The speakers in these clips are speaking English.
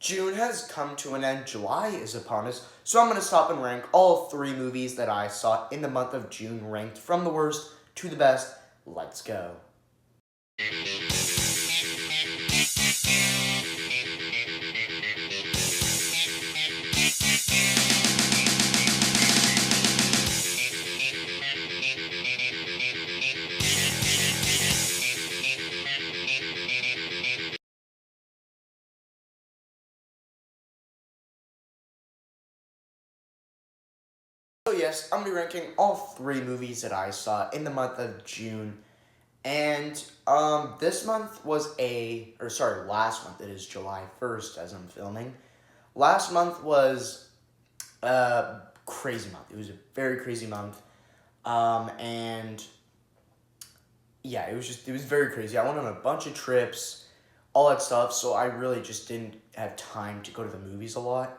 June has come to an end, July is upon us, so I'm going to stop and rank all three movies that I saw in the month of June, ranked from the worst to the best. Let's go. So yes, I'm going to be ranking all three movies that I saw in the month of June. And this month was last month, it is July 1st as I'm filming. Last month was a crazy month. It was a very crazy month. And yeah, it was very crazy. I went on a bunch of trips, all that stuff, so I really just didn't have time to go to the movies a lot.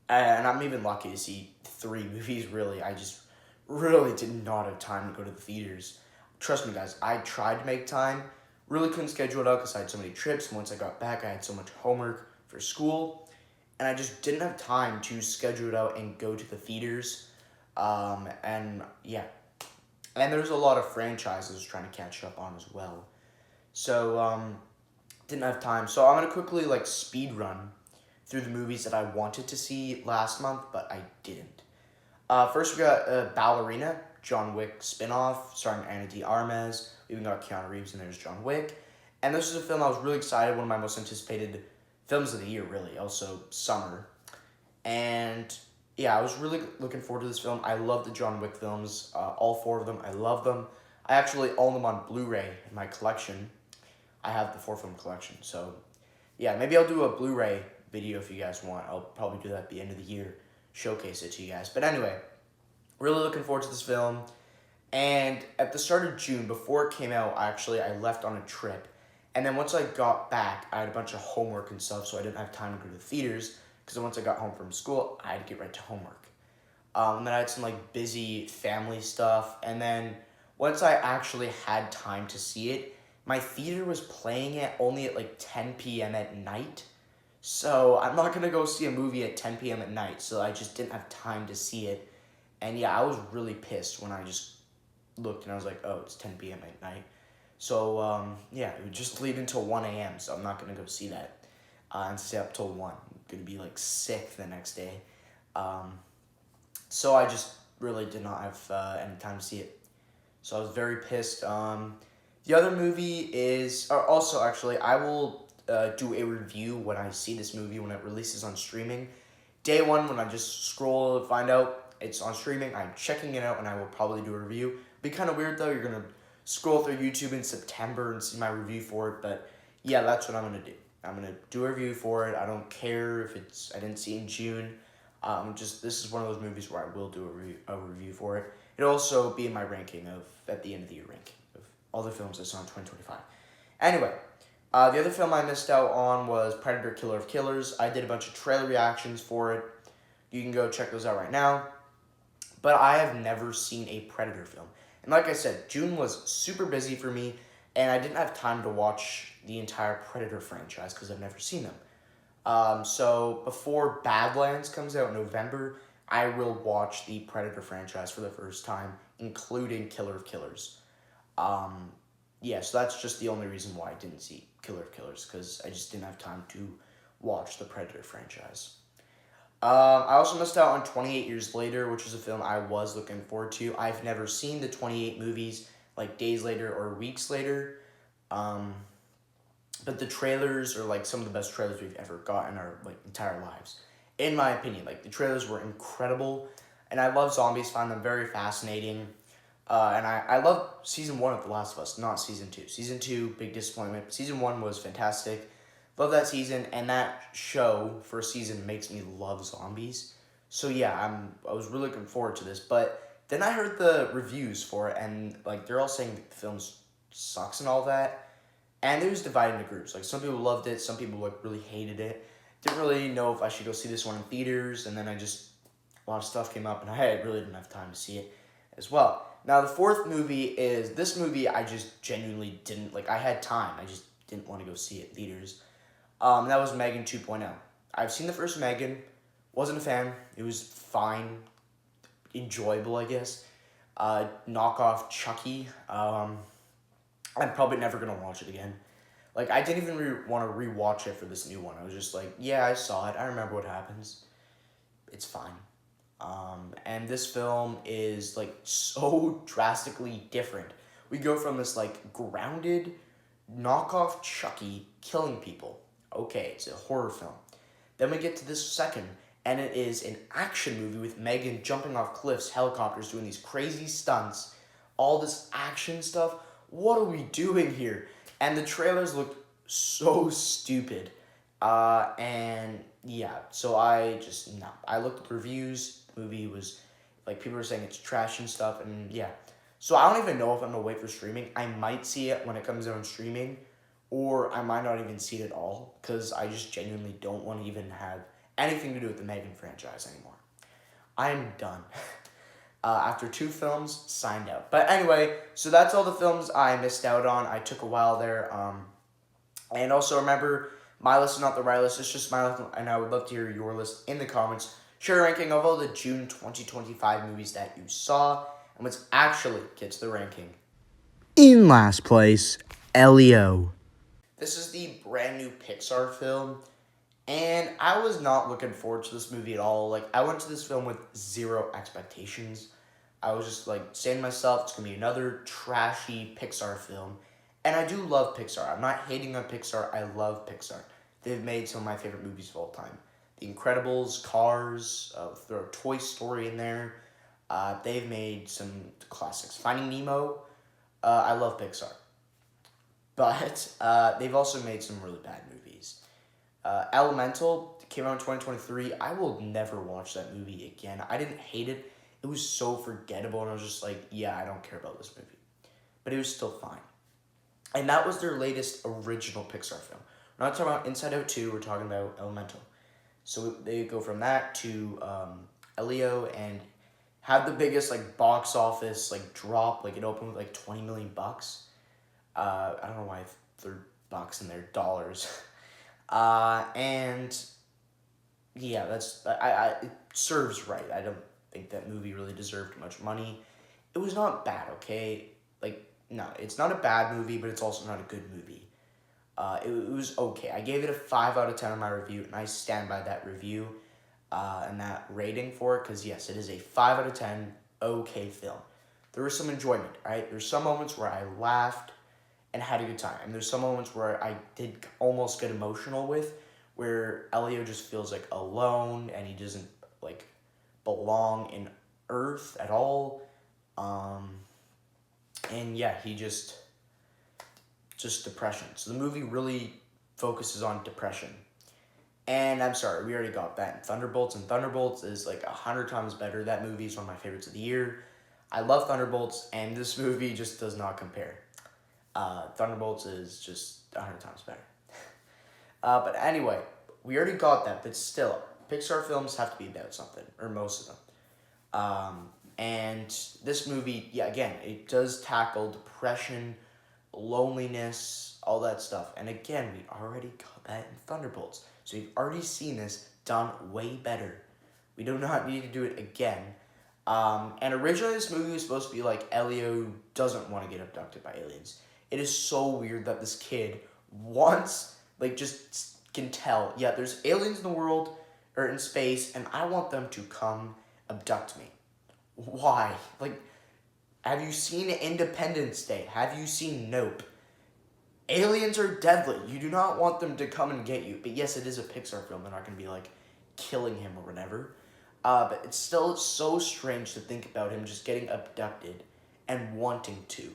And I'm even lucky to see three movies, really. I just really did not have time to go to the theaters. Trust me, guys, I tried to make time, really couldn't schedule it out because I had so many trips. And once I got back, I had so much homework for school, and I just didn't have time to schedule it out and go to the theaters. And yeah, and there's a lot of franchises trying to catch up on as well. So, didn't have time. So I'm gonna quickly speed run through the movies that I wanted to see last month, but I didn't. First we got Ballerina, John Wick spinoff, starring Ana de Armas. We even got Keanu Reeves, and there's John Wick. And this is a film I was really excited, one of my most anticipated films of the year, really. Also, summer. And yeah, I was really looking forward to this film. I love the John Wick films, all four of them. I love them. I actually own them on Blu-ray in my collection. I have the four film collection. So yeah, maybe I'll do a Blu-ray video if you guys want. I'll probably do that at the end of the year, showcase it to you guys. But anyway, really looking forward to this film. And at the start of June, before it came out, I left on a trip. And then once I got back, I had a bunch of homework and stuff, so I didn't have time to go to the theaters. Because once I got home from school, I had to get right to homework. And then I had some busy family stuff. And then once I actually had time to see it, my theater was playing it only at 10 p.m. at night. So I'm not gonna go see a movie at 10 p.m. at night. So I just didn't have time to see it. And yeah, I was really pissed when I just looked and I was like, oh, it's 10 p.m. at night. So yeah, it would just leave until 1 a.m. So I'm not gonna go see that and stay up till 1. I'm gonna be sick the next day. So I just really did not have any time to see it. So I was very pissed. The other movie is, or also actually, I will do a review when I see this movie, when it releases on streaming. Day one, when I just scroll to find out it's on streaming, I'm checking it out and I will probably do a review. Be kind of weird though, you're going to scroll through YouTube in September and see my review for it, but yeah, that's what I'm going to do. I'm going to do a review for it. I don't care if I didn't see it in June. This is one of those movies where I will do a review for it. It'll also be in my ranking at the end of the year ranking of all the films I saw in 2025. Anyway, the other film I missed out on was Predator Killer of Killers. I did a bunch of trailer reactions for it. You can go check those out right now. But I have never seen a Predator film. And like I said, June was super busy for me, and I didn't have time to watch the entire Predator franchise because I've never seen them. So before Badlands comes out in November, I will watch the Predator franchise for the first time, including Killer of Killers. Yeah, so that's just the only reason why I didn't see Killer of Killers, because I just didn't have time to watch the Predator franchise. I also missed out on 28 Years Later, which is a film I was looking forward to. I've never seen the 28 movies, days later or weeks later. But the trailers are some of the best trailers we've ever gotten in our entire lives. In my opinion, the trailers were incredible, and I love zombies, find them very fascinating. And I love season 1 of The Last of Us, not season 2. Season 2, big disappointment. Season 1 was fantastic. Love that season, and that show for a season makes me love zombies. So yeah, I was really looking forward to this, but then I heard the reviews for it, and they're all saying the film sucks and all that, and it was divided into groups. Some people loved it, some people really hated it. Didn't really know if I should go see this one in theaters, and then a lot of stuff came up, and I really didn't have time to see it as well. Now the fourth movie is this movie. I just genuinely didn't I had time. I just didn't want to go see it in theaters. That was Megan 2.0. I've seen the first Megan, wasn't a fan. It was fine, enjoyable, I guess. Knockoff Chucky. I'm probably never gonna watch it again. Like, I didn't even want to rewatch it for this new one. I was just like, yeah, I saw it. I remember what happens. It's fine. And this film is like so drastically different. We go from this like grounded knockoff Chucky killing people. Okay, it's a horror film. Then we get to this second, and it is an action movie with Megan jumping off cliffs, helicopters, doing these crazy stunts, all this action stuff. What are we doing here? And the trailers looked so stupid. And yeah, so I just, no. I looked at the reviews. The movie was, like, people were saying it's trash and stuff, and yeah. So I don't even know if I'm gonna wait for streaming. I might see it when it comes out on streaming, or I might not even see it at all, because I just genuinely don't want to even have anything to do with the Megan franchise anymore. I'm done. After 2 films, signed out. But anyway, so that's all the films I missed out on. I took a while there. And also remember, my list is not the right list. It's just my list, and I would love to hear your list in the comments. Share a ranking of all the June 2025 movies that you saw, and let's actually get to the ranking. In last place, Elio. This is the brand new Pixar film, and I was not looking forward to this movie at all. Like, I went to this film with 0 expectations. I was just, like, saying to myself, it's going to be another trashy Pixar film. And I do love Pixar. I'm not hating on Pixar. I love Pixar. They've made some of my favorite movies of all time. The Incredibles, Cars, throw Toy Story in there. They've made some classics. Finding Nemo. I love Pixar. But they've also made some really bad movies. Elemental came out in 2023. I will never watch that movie again. I didn't hate it. It was so forgettable, and I was just like, yeah, I don't care about this movie. But it was still fine. And that was their latest original Pixar film. We're not talking about Inside Out 2, we're talking about Elemental. So they go from that to Elio and have the biggest like box office like drop. Like, it opened with like $20 million. I don't know why they're bucks and they're dollars. And yeah, that's it serves right. I don't think that movie really deserved much money. It was not bad, okay? Like, no, it's not a bad movie, but it's also not a good movie. It was okay. I gave it a 5 out of 10 on my review, and I stand by that review and that rating for it, because yes, it is a 5 out of 10 okay film. There was some enjoyment, right? There's some moments where I laughed and had a good time, and there's some moments where I did almost get emotional with, where Elio just feels like alone, and he doesn't like belong in Earth at all. And yeah, he just depression. So the movie really focuses on depression. And I'm sorry, we already got that in Thunderbolts, and Thunderbolts is like 100 times better. That movie is one of my favorites of the year. I love Thunderbolts, and this movie just does not compare. Thunderbolts is just 100 times better. But anyway, we already got that, but still, Pixar films have to be about something, or most of them. And this movie, yeah, again, it does tackle depression, loneliness, all that stuff. And again, we already got that in Thunderbolts. So we've already seen this done way better. We do not need to do it again. And originally this movie was supposed to be like Elio doesn't want to get abducted by aliens. It is so weird that this kid wants, like, just can tell, yeah, there's aliens in the world, or in space, and I want them to come abduct me. Why? Like, have you seen Independence Day? Have you seen Nope? Aliens are deadly. You do not want them to come and get you. But yes, it is a Pixar film. They're not going to be, like, killing him or whatever. But it's still so strange to think about him just getting abducted and wanting to.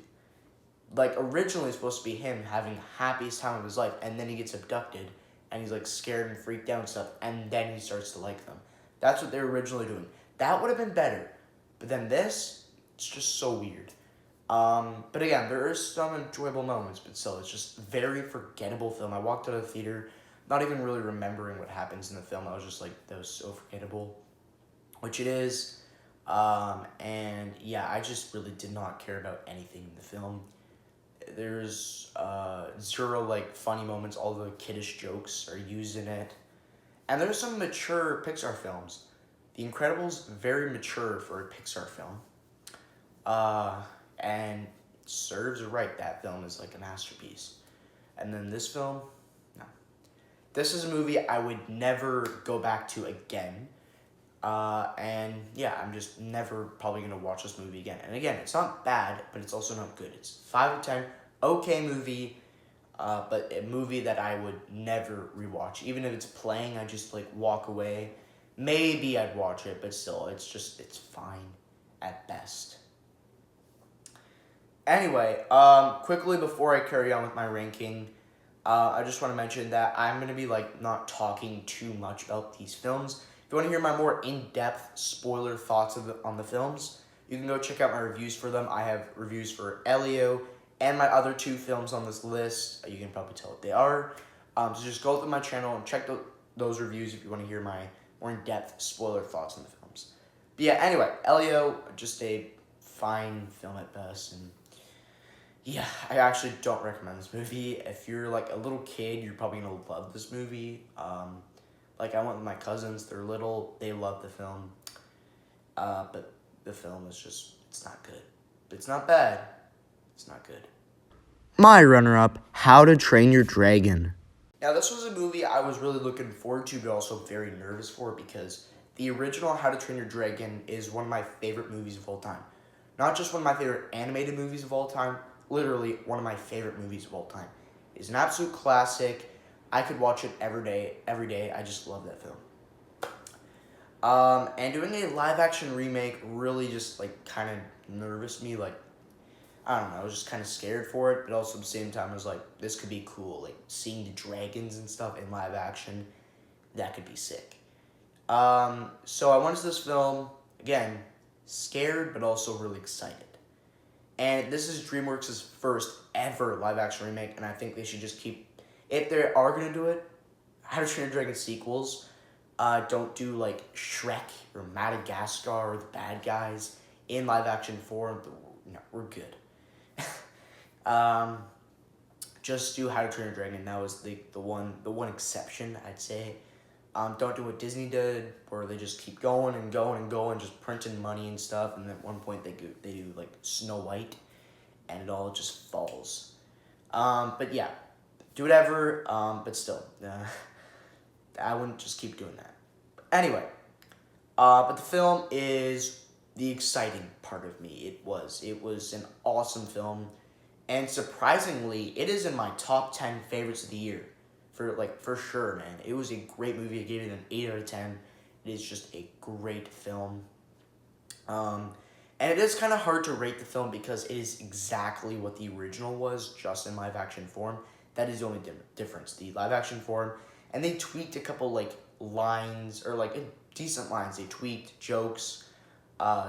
Like, originally it's supposed to be him having the happiest time of his life, and then he gets abducted, and he's, like, scared and freaked out and stuff, and then he starts to like them. That's what they were originally doing. That would have been better. But then this, it's just so weird. But again, there are some enjoyable moments, but still, it's just a very forgettable film. I walked out of the theater not even really remembering what happens in the film. I was just like, that was so forgettable, which it is. And yeah, I just really did not care about anything in the film. There's 0 like funny moments. All the kiddish jokes are used in it. And there's some mature Pixar films. The Incredibles, very mature for a Pixar film. And serves right, that film is like a masterpiece. And then this film, no. This is a movie I would never go back to again. And yeah, I'm just never probably gonna watch this movie again. And again, it's not bad, but it's also not good. It's 5 out of 10, okay movie, but a movie that I would never rewatch. Even if it's playing, I just like walk away. Maybe I'd watch it, but still, it's fine at best. Anyway, quickly before I carry on with my ranking, I just want to mention that I'm gonna be like not talking too much about these films. If you want to hear my more in-depth spoiler thoughts on the films, you can go check out my reviews for them. I have reviews for Elio and my other 2 films on this list. You can probably tell what they are. So just go to my channel and check those reviews if you want to hear my more in-depth spoiler thoughts on the films. But yeah, anyway, Elio, just a fine film at best, and yeah, I actually don't recommend this movie. If you're like a little kid, you're probably gonna love this movie. Like I went with my cousins, they're little, they love the film. But the film is just, it's not good. It's not bad, it's not good. My runner-up, How to Train Your Dragon. Now this was a movie I was really looking forward to, but also very nervous for, because the original How to Train Your Dragon is one of my favorite movies of all time. Not just one of my favorite animated movies of all time, literally one of my favorite movies of all time. It's an absolute classic. I could watch it every day. I just love that film. And doing a live action remake really just like kind of nervous me. Like, I don't know, I was just kind of scared for it, but also at the same time I was like, this could be cool. Like seeing the dragons and stuff in live action, that could be sick. So I went to this film, again, scared but also really excited. And this is DreamWorks' first ever live-action remake, and I think they should just keep... If they are going to do it, How to Train Your Dragon sequels, don't do, like, Shrek or Madagascar or The Bad Guys in live-action form. No, we're good. Just do How to Train Your Dragon. That was the one exception, I'd say. Don't do what Disney did, where they just keep going and going and going, just printing money and stuff, and at one point they do like Snow White, and it all just falls. But yeah, do whatever, but still, I wouldn't just keep doing that. Anyway, but the film is the exciting part of me. It was an awesome film, and surprisingly, it is in my top 10 favorites of the year. For sure, man. It was a great movie. I gave it an 8 out of 10. It is just a great film. And it is kind of hard to rate the film because it is exactly what the original was, just in live action form. That is the only difference. The live action form, and they tweaked a couple like lines, or like decent lines. They tweaked jokes,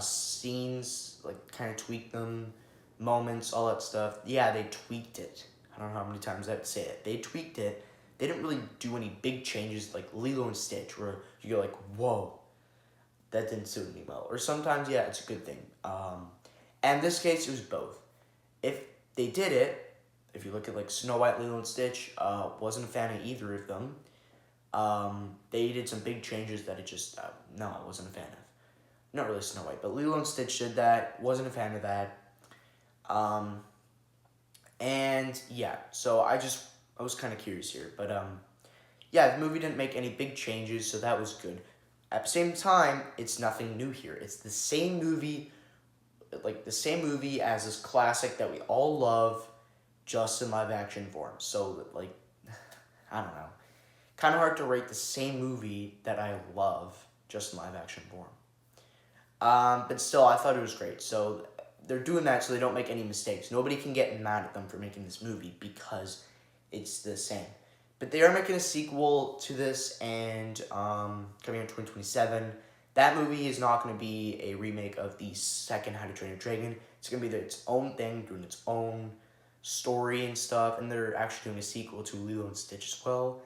scenes, like kind of tweaked them, moments, all that stuff. Yeah, they tweaked it. I don't know how many times I have to say it. They tweaked it. They didn't really do any big changes like Lilo and Stitch, where you go like, whoa, that didn't suit me well. Or sometimes, yeah, it's a good thing. And in this case, it was both. If they did it, if you look at like Snow White, Lilo and Stitch, wasn't a fan of either of them. They did some big changes that it just, no, I wasn't a fan of. Not really Snow White, but Lilo and Stitch did that. Wasn't a fan of that. And yeah, so I was kind of curious here, but yeah, the movie didn't make any big changes, so that was good. At the same time, it's nothing new here. It's the same movie, like the same movie as this classic that we all love, just in live action form. So like, I don't know, kind of hard to rate the same movie that I love just in live action form. But still, I thought it was great. So they're doing that so they don't make any mistakes. Nobody can get mad at them for making this movie because it's the same. But they are making a sequel to this, and coming in 2027. That movie is not going to be a remake of the second How to Train Your Dragon. It's going to be its own thing, doing its own story and stuff. And they're actually doing a sequel to Lilo and Stitch as well.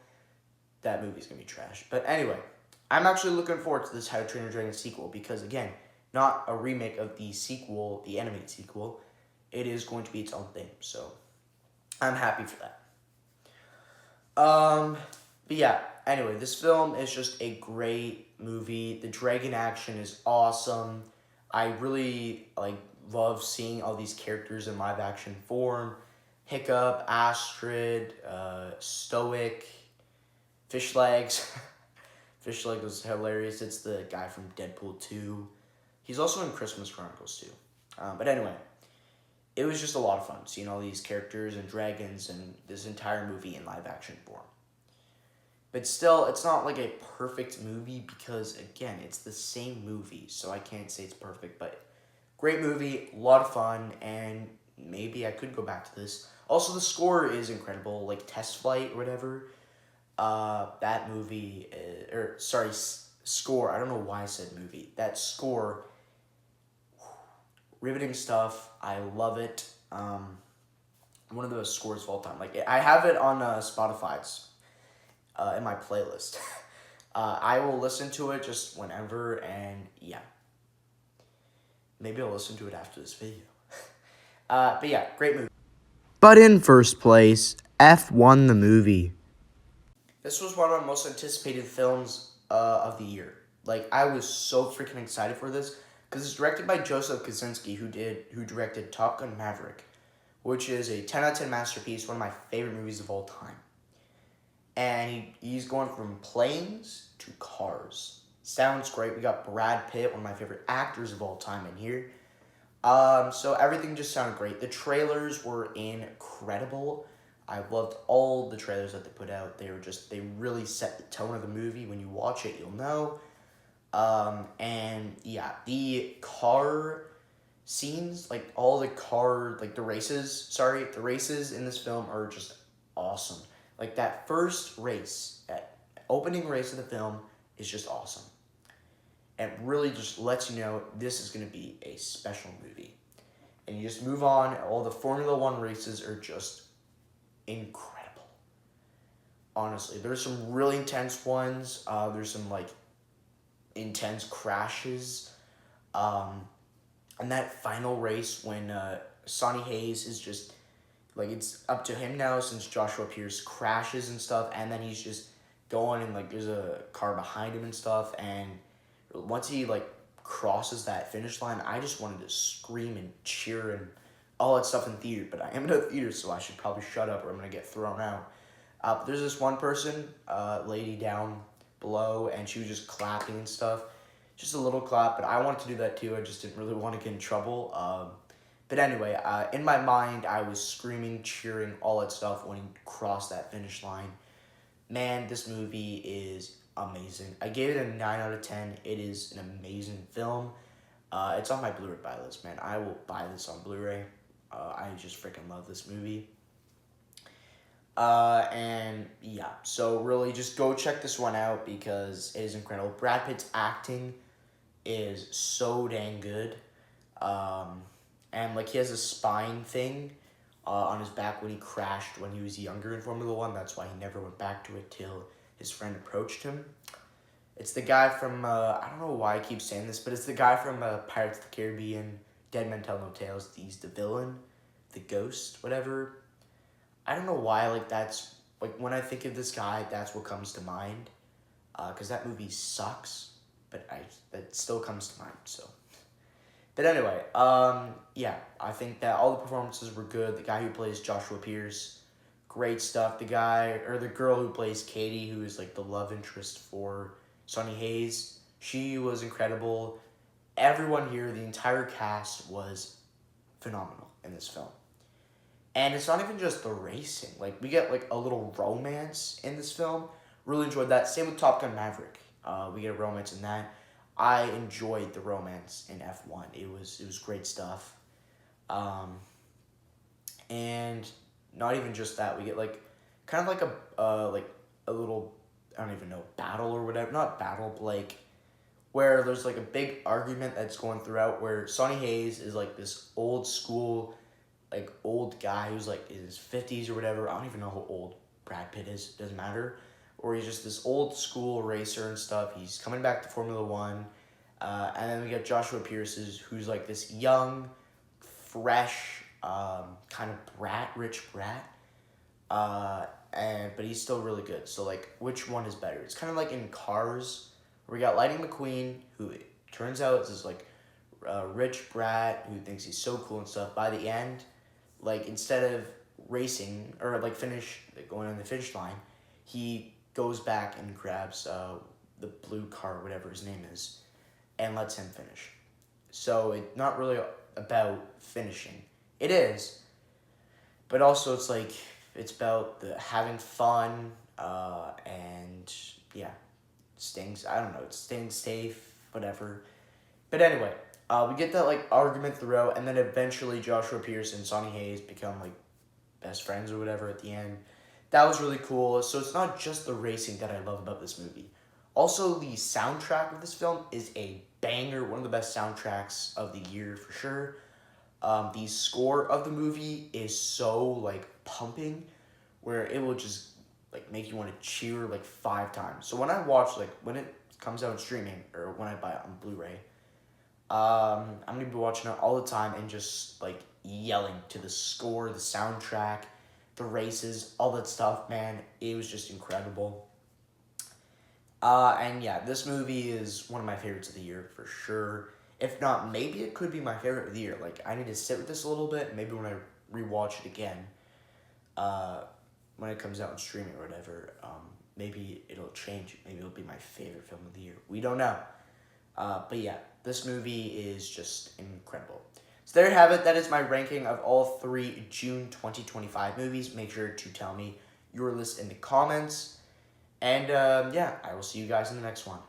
That movie's going to be trash. But anyway, I'm actually looking forward to this How to Train Your Dragon sequel because, again, not a remake of the sequel, the animated sequel. It is going to be its own thing. So I'm happy for that. But yeah, Anyway, this film is just a great movie. The dragon action is awesome. I really love seeing all these characters in live action form. Hiccup, Astrid, Stoic, Fish Legs. Fish Legs was hilarious. It's the guy from Deadpool 2. He's also in Christmas Chronicles too. But anyway, it was just a lot of fun seeing all these characters and dragons and this entire movie in live action form. But still, it's not like a perfect movie because, again, it's the same movie, so I can't say it's perfect, but great movie, a lot of fun, and maybe I could go back to this. Also, the score is incredible, like Test Flight or whatever. That movie, score, I don't know why I said movie. That score, riveting stuff, I love it. One of the best scores of all time. Like, I have it on Spotify's. In my playlist. I will listen to it just whenever, and yeah. Maybe I'll listen to it after this video. But yeah, great movie. But in first place, F1 the movie. This was one of my most anticipated films of the year. Like, I was so freaking excited for this because it's directed by Joseph Kosinski, who directed Top Gun Maverick, which is a 10 out of 10 masterpiece, one of my favorite movies of all time. And he's going from planes to cars. Sounds great. We got Brad Pitt, one of my favorite actors of all time, in here. So everything just sounded great. The trailers were incredible. I loved all the trailers that they put out. They really set the tone of the movie. When you watch it, you'll know. And yeah, the car scenes, like all the car, like the races in this film are just awesome. Like, that first race, that opening race of the film is just awesome. And really just lets you know this is going to be a special movie. And you just move on. All the Formula One races are just incredible. Honestly, there's some really intense ones. There's some, intense crashes. And that final race when Sonny Hayes is just... it's up to him now since Joshua Pierce crashes and stuff, and then he's just going and, there's a car behind him and stuff, and once he, crosses that finish line, I just wanted to scream and cheer and all that stuff in theater, but I am in a theater, so I should probably shut up or I'm going to get thrown out. But there's this one person, lady down below, and she was just clapping and stuff. Just a little clap, but I wanted to do that too. I just didn't really want to get in trouble. But anyway, in my mind, I was screaming, cheering, all that stuff when he crossed that finish line. Man, this movie is amazing. I gave it a 9 out of 10. It is an amazing film. It's on my Blu-ray buy list, man. I will buy this on Blu-ray. I just freaking love this movie. And yeah, so really just go check this one out because it is incredible. Brad Pitt's acting is so dang good. And he has a spine thing on his back when he crashed when he was younger in Formula One. That's why he never went back to it till his friend approached him. It's the guy from, I don't know why I keep saying this, but it's the guy from Pirates of the Caribbean, Dead Men Tell No Tales. He's the villain, the ghost, whatever. I don't know why, that's, when I think of this guy, that's what comes to mind. Because that movie sucks, but that still comes to mind, so. But anyway, yeah, I think that all the performances were good. The guy who plays Joshua Pierce, great stuff. The girl who plays Katie, who is, the love interest for Sonny Hayes, she was incredible. Everyone here, the entire cast was phenomenal in this film. And it's not even just the racing. We get, a little romance in this film. Really enjoyed that. Same with Top Gun Maverick. We get a romance in that. I enjoyed the romance in F1. It was great stuff. And not even just that. We get, kind of a little, I don't even know, battle or whatever. Not battle, but, where there's, a big argument that's going throughout where Sonny Hayes is, this old school... old guy who's, in his 50s or whatever. I don't even know how old Brad Pitt is. Doesn't matter. Or he's just this old school racer and stuff. He's coming back to Formula One. And then we got Joshua Pierce, who's, this young, fresh, kind of rich brat. but he's still really good. So like, which one is better? It's kind of like in Cars, where we got Lightning McQueen, who it turns out is this like rich brat who thinks he's so cool and stuff. By the end, like instead of racing or like going on the finish line, he goes back and grabs the blue car, whatever his name is, and lets him finish. So it's not really about finishing. It is, but also it's like it's about the having fun and yeah, I don't know, it's staying safe, whatever. But anyway, we get that like argument throughout, and then eventually Joshua Pierce and Sonny Hayes become like best friends or whatever at the end. That was really cool. So it's not just the racing that I love about this movie. Also, the soundtrack of this film is a banger, one of the best soundtracks of the year for sure. The score of the movie is so like pumping, where it will just like make you want to cheer like 5 times. So when I watch like when it comes out streaming or when I buy it on Blu-ray, I'm gonna be watching it all the time and just like yelling to the score, the soundtrack, the races, all that stuff. Man, it was just incredible. And yeah, this movie is one of my favorites of the year for sure. If not, maybe it could be my favorite of the year. Like, I need to sit with this a little bit. Maybe when I rewatch it again, when it comes out in streaming or whatever, maybe it'll change. Maybe it'll be my favorite film of the year. We don't know. But yeah, this movie is just incredible. So there you have it. That is my ranking of all 3 June 2025 movies. Make sure to tell me your list in the comments. And yeah, I will see you guys in the next one.